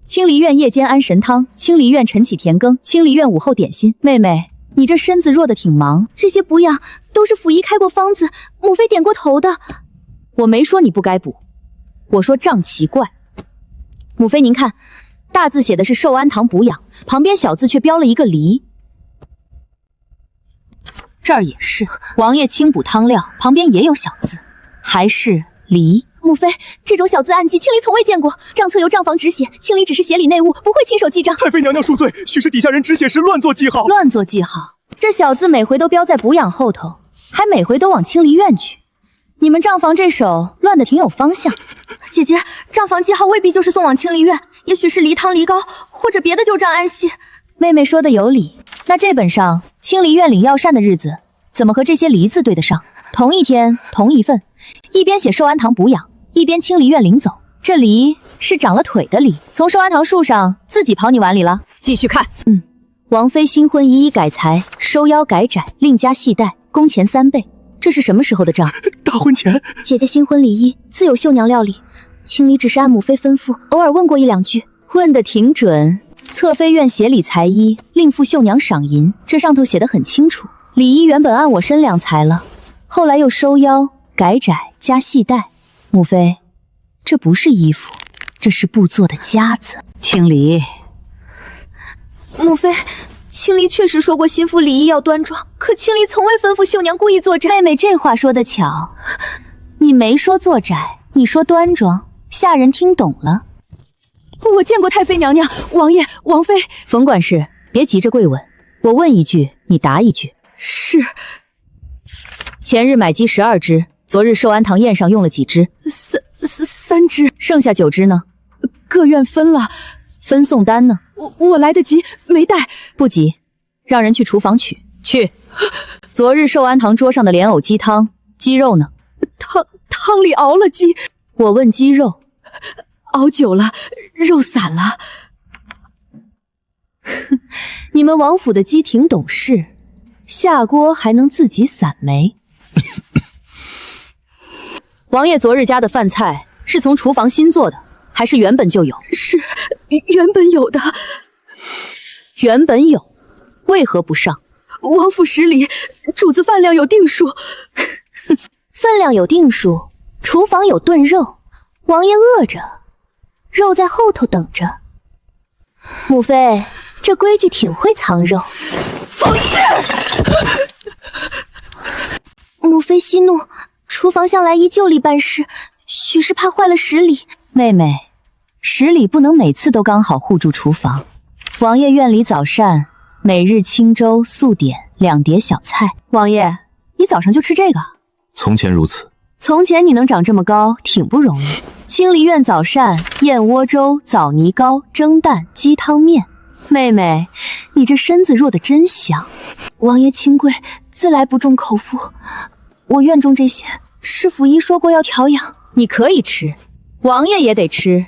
清离院夜间安神汤，清离院晨起田羹，清离院午后点心。妹妹，你这身子弱的挺忙，这些补养都是府医开过方子，母妃点过头的。我没说你不该补，我说账奇怪。母妃您看，大字写的是寿安堂补养，旁边小字却标了一个梨。这儿也是，王爷清补汤料，旁边也有小字，还是梨。母妃，这种小字暗记，清离从未见过。账册由账房执写，清离只是协理内务，不会亲手记账。太妃娘娘恕罪，许是底下人执写时乱作记号。乱作记号？这小字每回都标在补养后头，还每回都往清离院去。你们账房这手乱得挺有方向。姐姐，账房记号未必就是送往清离院，也许是梨汤、梨膏或者别的旧账暗系。妹妹说的有理，那这本上清离院领药膳的日子，怎么和这些梨字对得上？同一天，同一份，一边写寿安堂补养，一边清离院领走。这梨是长了腿的梨，从寿安堂树上自己跑你碗里了。继续看。王妃新婚一一改裁，收腰改窄，另加细带，工钱3倍。这是什么时候的账？大婚前。姐姐新婚礼仪自有绣娘料理，清离只是按母妃吩咐，偶尔问过1、2句。问得挺准。侧妃院协理裁衣，另付绣娘赏银，这上头写得很清楚。礼仪原本按我身量裁了，后来又收腰改窄加细带。母妃，这不是衣服，这是布做的夹子。清离。母妃，青离确实说过心腹礼仪要端庄，可青离从未吩咐秀娘故意作窄。妹妹这话说得巧，你没说作窄，你说端庄，下人听懂了。我见过太妃娘娘、王爷、王妃。冯管事，别急着跪稳，我问一句，你答一句。是。前日买鸡12只，昨日寿安堂宴上用了几只？3只，剩下9只呢？各院分了。分送单呢？我来得及，没带。不急，让人去厨房取。去。昨日寿安堂桌上的莲藕鸡汤，鸡肉呢？汤里熬了鸡。我问鸡肉，熬久了，肉散了。你们王府的鸡挺懂事，下锅还能自己散煤。王爷昨日加的饭菜是从厨房新做的，还是原本就有？是原本有的。原本有，为何不上？王府10里，主子饭量有定数。分量有定数，厨房有炖肉，王爷饿着，肉在后头等着。母妃，这规矩挺会藏肉。放肆！母妃息怒，厨房向来依旧例办事，许是怕坏了10里。妹妹，10里不能每次都刚好护住厨房。王爷院里早膳，每日清粥素点2碟小菜。王爷，你早上就吃这个？从前如此。从前你能长这么高，挺不容易。清离院早膳：燕窝粥、枣泥糕、蒸蛋、鸡汤面。妹妹，你这身子弱得真香。王爷清贵，自来不重口腹。我院中这些，师府医说过要调养。你可以吃，王爷也得吃，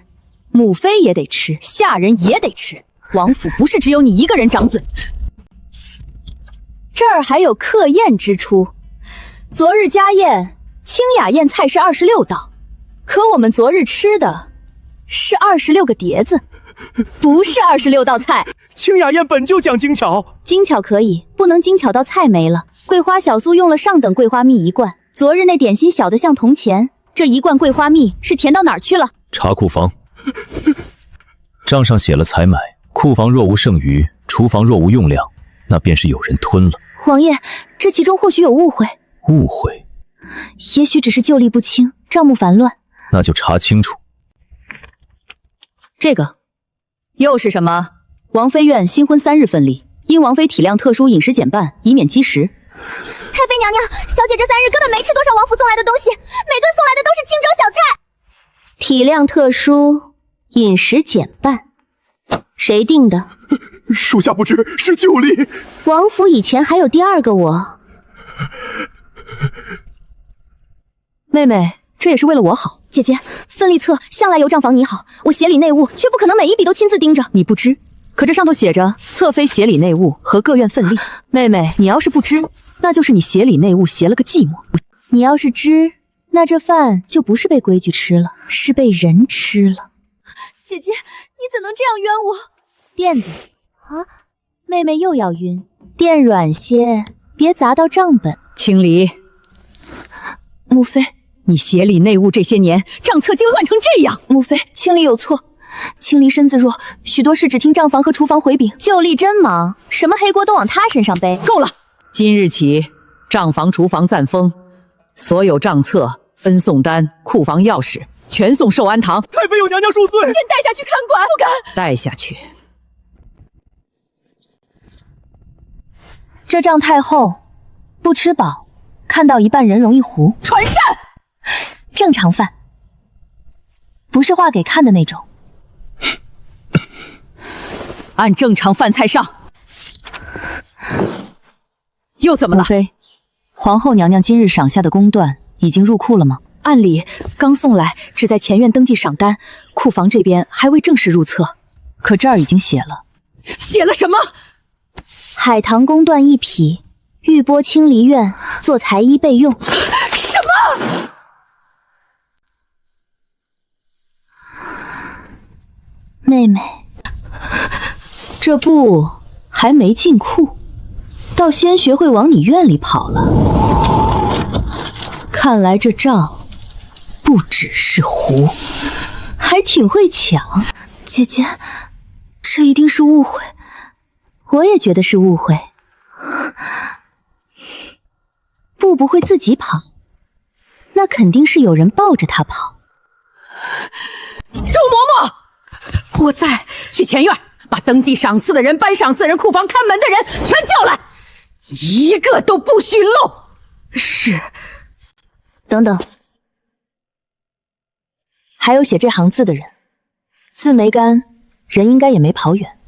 母妃也得吃，下人也得吃。王府不是只有你一个人长嘴。这儿还有客宴之出。昨日家宴，清雅宴菜是26道，可我们昨日吃的是26个碟子，不是26道菜。清雅宴本就讲精巧，精巧可以，不能精巧到菜没了。桂花小酥用了上等桂花蜜1罐，昨日那点心小的像铜钱，这1罐桂花蜜是填到哪儿去了？查库房，账上写了采买，库房若无剩余，厨房若无用量，那便是有人吞了。王爷，这其中或许有误会。误会？也许只是旧例不清，账目繁乱。那就查清楚。这个又是什么？王妃院新婚3日份例，因王妃体谅特殊，饮食减半，以免积食。太妃娘娘，小姐这3日根本没吃多少王府送来的东西，每顿送来的都是清粥小菜。体谅特殊，饮食减半，谁定的？属下不知，是旧例。王府以前还有第2个我。妹妹，这也是为了我好。姐姐，分例册向来由账房拟好，我协理内务，却不可能每一笔都亲自盯着。你不知，可这上头写着侧妃协理内务和各院分例。妹妹，你要是不知，那就是你协理内务协了个寂寞。你要是知，那这饭就不是被规矩吃了，是被人吃了。姐姐，你怎能这样冤我？垫子啊，妹妹又要晕，垫软些，别砸到账本。清离，母妃，你协理内务这些年，账册竟乱成这样。母妃，清离有错。清离身子弱，许多事只听账房和厨房回禀。旧例真忙，什么黑锅都往他身上背。够了！今日起，账房、厨房暂封，所有账册、分送单、库房钥匙全送寿安堂。太妃有娘娘恕罪，先带下去看管。不敢带下去。这账太厚，不吃饱，看到一半人容易糊。传膳，正常饭，不是画给看的那种。按正常饭菜上。又怎么了？母妃，皇后娘娘今日赏下的公断已经入库了吗？按理刚送来，只在前院登记赏单，库房这边还未正式入册。可这儿已经写了。写了什么？海棠公断1匹，玉波清离院做裁衣备用。什么？妹妹，这布还没进库，倒先学会往你院里跑了。看来这账不只是糊，还挺会抢。姐姐，这一定是误会。我也觉得是误会。步不会自己跑，那肯定是有人抱着他跑。周嬷嬷，我在，去前院把登记赏赐的人、颁赏赐人、库房看门的人全叫来，一个都不许漏。是。等等，还有写这行字的人，字没干，人应该也没跑远。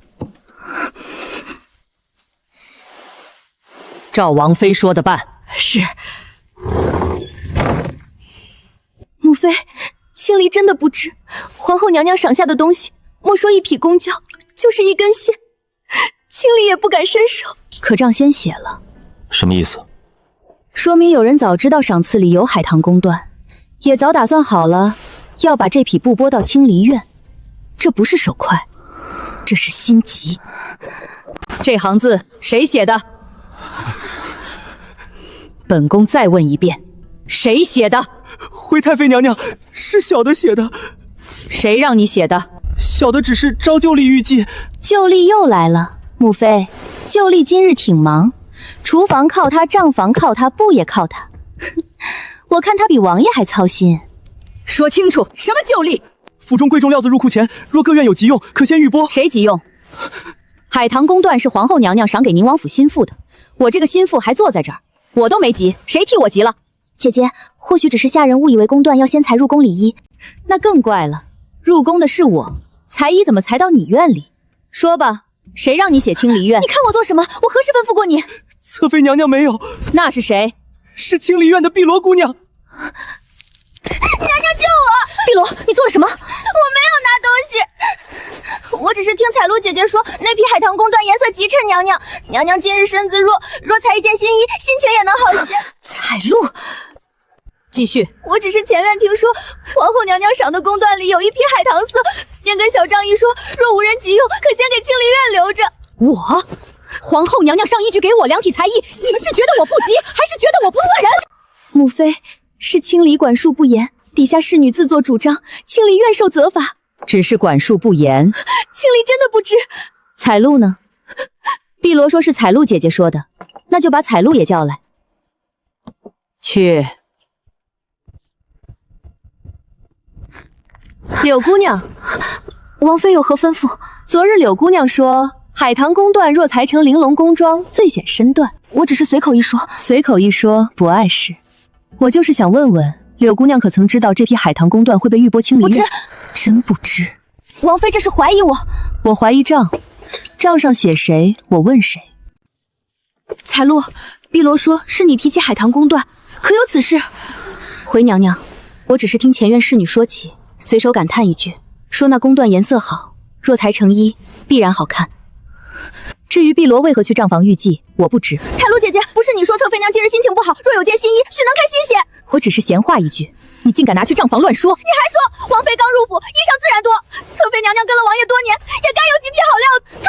照王妃说的办。是。母妃，青离真的不知，皇后娘娘赏下的东西，莫说一匹公交，就是一根线，青离也不敢伸手。可账先写了，什么意思？说明有人早知道赏赐里有海棠宫断，也早打算好了要把这匹布拨到青离院。这不是手快，这是心急。这行字谁写的？本宫再问一遍，谁写的？回太妃娘娘，是小的写的。谁让你写的？小的只是照旧例预计。旧例又来了，母妃，旧例今日挺忙，厨房靠他，账房靠他，布也靠他。我看他比王爷还操心。说清楚，什么旧例？府中贵重料子入库前，若各院有急用，可先预拨。谁急用？海棠宫断是皇后娘娘赏给宁王府心腹的，我这个心腹还坐在这儿，我都没急，谁替我急了？姐姐，或许只是下人误以为宫断要先裁入宫里衣，那更怪了。入宫的是我，裁衣怎么裁到你院里？说吧，谁让你写清离院？你看我做什么？我何时吩咐过你？侧妃娘娘没有。那是谁？是清离院的碧罗姑娘。娘娘救我！碧罗，你做了什么？我没有拿东西，我只是听彩露姐姐说那匹海棠宫断颜色极衬娘娘，娘娘今日身子弱，若裁一件新衣，心情也能好些。彩露，继续。我只是前院听说皇后娘娘赏的宫断里有一匹海棠色，便跟小张姨说，若无人急用，可先给清离院留着。我，皇后娘娘上衣局给我量体裁衣，你们是觉得我不急，还是觉得我不算人？母妃，是清离管束不严，底下侍女自作主张，清离愿受责罚。只是管束不严，清离真的不知。彩露呢？碧罗说是彩露姐姐说的，那就把彩露也叫来。去。柳姑娘，王妃有何吩咐？昨日柳姑娘说，海棠宫断若裁成玲珑宫装，最显身段。我只是随口一说，随口一说不碍事。我就是想问问柳姑娘，可曾知道这匹海棠宫断会被玉波清离院？不知，真不知。王妃这是怀疑我？我怀疑账，账上写谁，我问谁。彩露，碧罗说是你提起海棠宫断，可有此事？回娘娘，我只是听前院侍女说起，随手感叹一句，说那宫断颜色好，若裁成衣，必然好看。至于碧罗为何去账房预计，我不知。彩露姐姐，不是你说侧妃娘今日心情不好，若有件新衣，许能看新血。我只是闲话一句，你竟敢拿去账房乱说！你还说王妃刚入府，衣裳自然多，侧妃娘娘跟了王爷多年，也该有几匹好料。住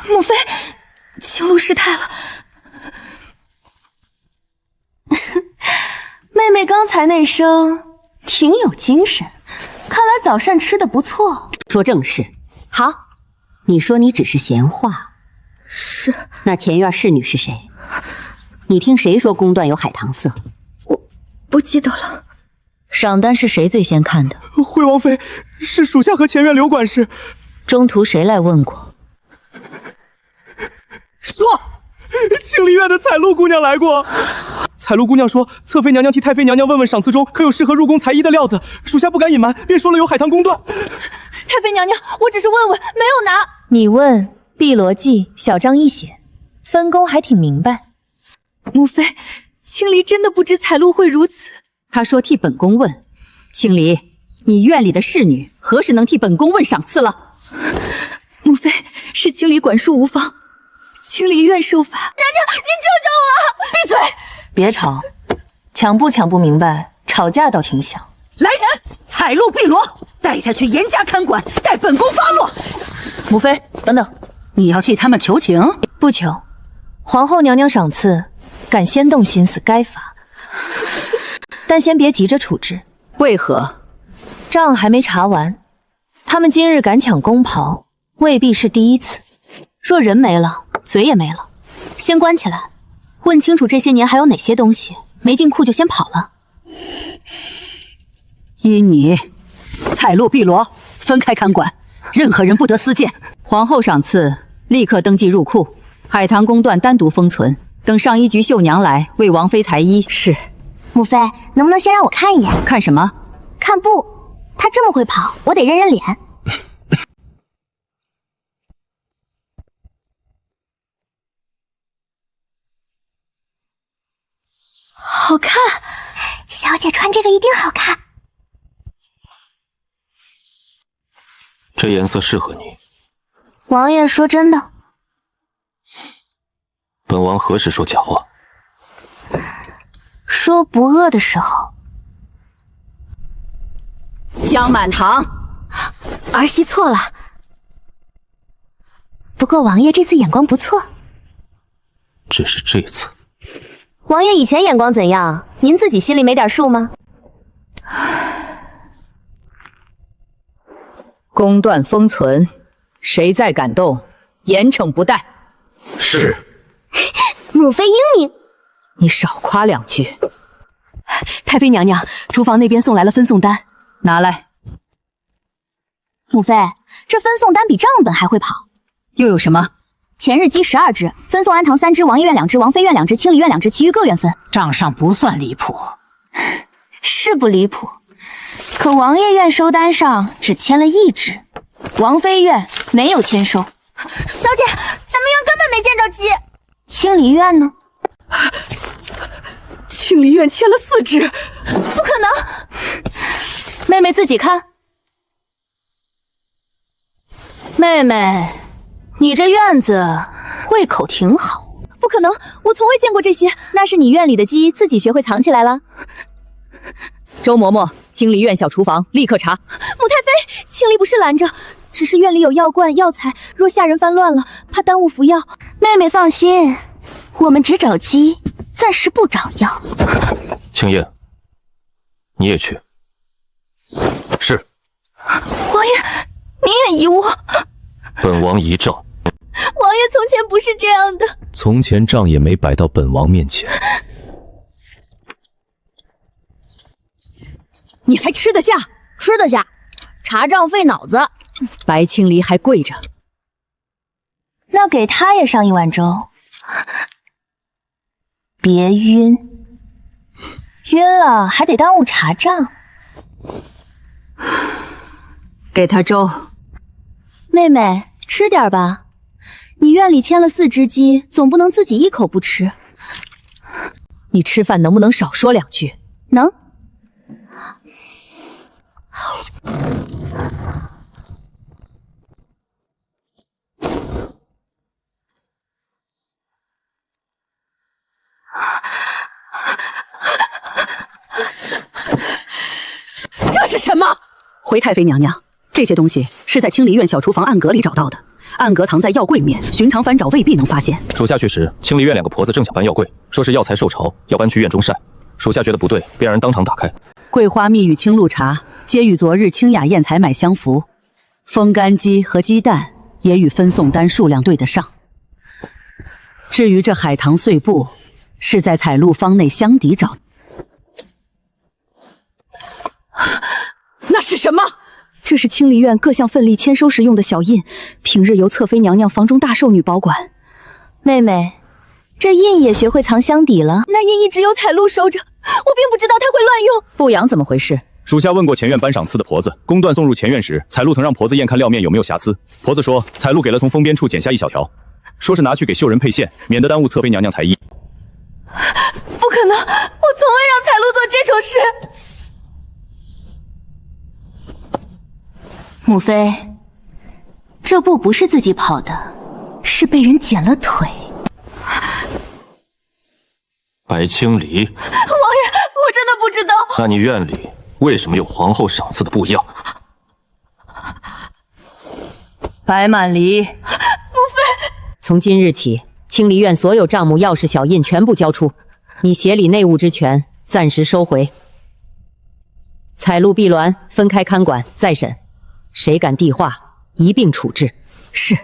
口！母妃，青露失态了。妹妹刚才那声挺有精神，看来早膳吃得不错。说正事。好，你说你只是闲话。是。那前院侍女是谁？你听谁说宫断有海棠色？我不记得了。赏单是谁最先看的？回王妃，是属下和前院刘管事。中途谁来问过？说，清离院的彩露姑娘来过。彩露姑娘说，侧妃娘娘替太妃娘娘问问赏赐中可有适合入宫裁衣的料子，属下不敢隐瞒，便说了有海棠宫断。太妃娘娘，我只是问问，没有拿。你问，碧罗记，小张一写，分工还挺明白。母妃，青离真的不知彩露会如此。他说替本宫问。青离，你院里的侍女何时能替本宫问赏赐了？母妃，是青离管束无方，青离愿受罚。娘娘，您救救我！闭嘴！别吵，抢不明白，吵架倒挺响。来人，彩露、碧罗带下去严加看管，待本宫发落。母妃，等等，你要替他们求情？不求，皇后娘娘赏赐，敢先动心思该罚，但先别急着处置。为何？账还没查完，他们今日敢抢宫袍，未必是第一次。若人没了，嘴也没了。先关起来，问清楚这些年还有哪些东西没进库就先跑了。依你，彩露碧罗分开看管，任何人不得私见。皇后赏赐，立刻登记入库。海棠宫断单独封存，等上衣局绣娘来为王妃裁衣。是。母妃，能不能先让我看一眼？看什么？看布。他这么会跑，我得认认脸。好看，小姐穿这个一定好看。这颜色适合你。王爷说真的？本王何时说假话？说不饿的时候。江满堂，儿媳错了。不过王爷这次眼光不错。只是这次。王爷以前眼光怎样？您自己心里没点数吗？宫断封存，谁再敢动，严惩不贷。是。母妃英明。你少夸两句。太妃娘娘，厨房那边送来了分送单，拿来。母妃，这分送单比账本还会跑。又有什么？前日鸡12只，分送安堂3只，王爷院2只，王妃院2只，清理院2只，其余各院分。账上不算离谱，是不离谱。可王爷院收单上只签了1只，王妃院没有签收。小姐，咱们院根本没见着鸡。清理院呢？清理院签了4只，不可能。妹妹自己看。妹妹，你这院子胃口挺好。不可能，我从未见过这些。那是你院里的鸡自己学会藏起来了。周嬷嬷，清理院小厨房，立刻查。母太妃，清理不是拦着，只是院里有药罐、药材，若下人犯乱了，怕耽误服药。妹妹放心，我们只找鸡，暂时不找药。青叶，你也去。是。王爷，您也依我。本王依诏。王爷从前不是这样的。从前账也没摆到本王面前。你还吃得下？吃得下，查账费脑子。白青离还跪着。那给他也上1碗粥。别晕，晕了还得耽误查账。给他粥。妹妹，吃点吧。你院里牵了4只鸡，总不能自己一口不吃。你吃饭能不能少说2句？能。这是什么？回太妃娘娘，这些东西是在清理院小厨房暗格里找到的，暗格藏在药柜面，寻常翻找未必能发现。属下去时，清理院2个婆子正想搬药柜，说是药材受潮，要搬去院中晒。属下觉得不对，便让人当场打开。桂花蜜与青露茶皆与昨日清雅宴采买相符，风干鸡和鸡蛋也与分送单数量对得上。至于这海棠碎布，是在彩露坊内箱底找。那是什么？这是清理院各项份例签收时用的小印，平日由侧妃娘娘房中大寿女保管。妹妹，这印也学会藏箱底了？那印一直由彩露收着，我并不知道她会乱用。不阳怎么回事？属下问过前院颁赏赐的婆子，公断送入前院时，彩露曾让婆子验看料面有没有瑕疵。婆子说，彩露给了从封边处剪下1小条，说是拿去给绣人配线，免得耽误侧妃娘娘裁衣。不可能，我从未让彩露做这种事。母妃，这布不是自己跑的，是被人剪了腿。白青离，王爷，我真的不知道。那你院里为什么有皇后赏赐的布药？白满离，母妃，从今日起，清理院所有账目、钥匙、小印全部交出，你协理内务之权暂时收回。彩露、碧鸾分开看管，再审。谁敢递话，一并处置。是。